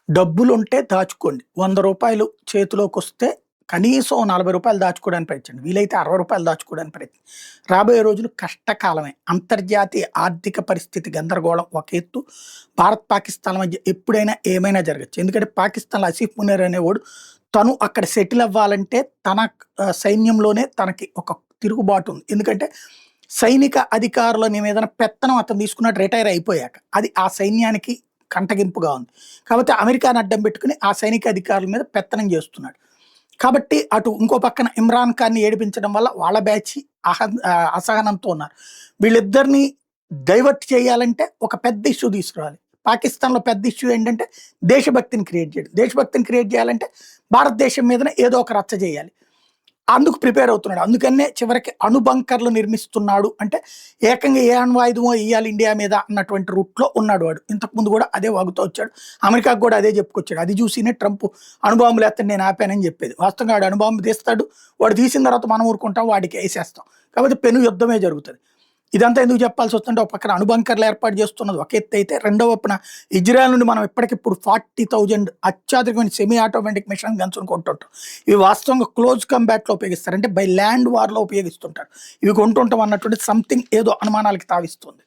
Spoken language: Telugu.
డబ్బులుంటే దాచుకోండి. రూ. 100 చేతిలోకొస్తే కనీసం ఓ రూ. 40 దాచుకోవడానికి ప్రయత్నించండి. వీలైతే రూ. 60 దాచుకోవడానికి రాబోయే రోజులు కష్టకాలమే. అంతర్జాతీయ ఆర్థిక పరిస్థితి గందరగోళం ఒక ఎత్తు. భారత్, పాకిస్తాన్‌ల మధ్య ఎప్పుడైనా ఏమైనా జరగొచ్చు. ఎందుకంటే పాకిస్తాన్‌లో ఆసిఫ్ మునీర్ అనేవాడు తను అక్కడ సెటిల్ అవ్వాలంటే తన సైన్యంలోనే తనకి ఒక తిరుగుబాటు ఉంది. ఎందుకంటే సైనిక అధికారుల మీదన పెత్తనం అతను తీసుకున్నట్టు రిటైర్ అయిపోయాక. అది ఆ సైన్యానికి కంటగింపుగా ఉంది. కాబట్టి అమెరికాని అడ్డం పెట్టుకొని ఆ సైనిక అధికారుల మీద పెత్తనం చేస్తున్నాడు. కాబట్టి అటు ఇంకో పక్కన ఇమ్రాన్ ఖాన్‌ని ఏడిపించడం వల్ల వాళ్ళ బ్యాచ్ అసహనంతో ఉన్నారు. వీళ్ళిద్దరిని డైవర్ట్ చేయాలంటే ఒక పెద్ద ఇష్యూ తీసుకురావాలి. పాకిస్తాన్‌లో పెద్ద ఇష్యూ ఏంటంటే దేశభక్తిని క్రియేట్ చేయడం. దేశభక్తిని క్రియేట్ చేయాలంటే భారతదేశం మీదనే ఏదో ఒక రచ్చ చేయాలి. అందుకు ప్రిపేర్ అవుతున్నాడు. అందుకనే చివరికి అణు బంకర్‌లు నిర్మిస్తున్నాడు. అంటే ఏకంగా ఏ అణ్వాయుధమో ఎయ్యాలి ఇండియా మీద అన్నటువంటి రూట్‌లో ఉన్నాడు వాడు. ఇంతకుముందు కూడా అదే వాగుతూ వచ్చాడు. అమెరికాకు కూడా అదే చెప్పుకొచ్చాడు. అది చూసినే ట్రంప్ అణుబాంబులు ఎత్తండి నేను ఆపానని చెప్పేది. వాస్తవంగా వాడు అణుబాంబు తీస్తాడు. వాడు తీసిన తర్వాత మనం ఊరుకుంటాం. వాడికి ఏసేస్తాం. కాబట్టి పెను యుద్ధమే జరుగుతది. ఇదంతా ఎందుకు చెప్పాల్సొస్తుందంటే ఒక పక్కన అణుబంకర్లు ఏర్పాటు చేస్తున్నది ఒక ఎత్తయితే, రెండో వైపున ఇజ్రాయెల్ నుండి మనం ఇప్పటికిప్పుడు 40,000 అత్యాధునికమైన సెమీ ఆటోమేటిక్ మిషన్ గన్స్‌ను కొంటుంటాం. ఇవి వాస్తవంగా క్లోజ్ కంబాట్‌లో ఉపయోగిస్తారు. అంటే బై ల్యాండ్ వార్‌లో ఉపయోగిస్తుంటారు. ఇవి కొంటుంటాం అన్నటువంటి సంథింగ్ ఏదో అనుమానాలకి తావిస్తుంది.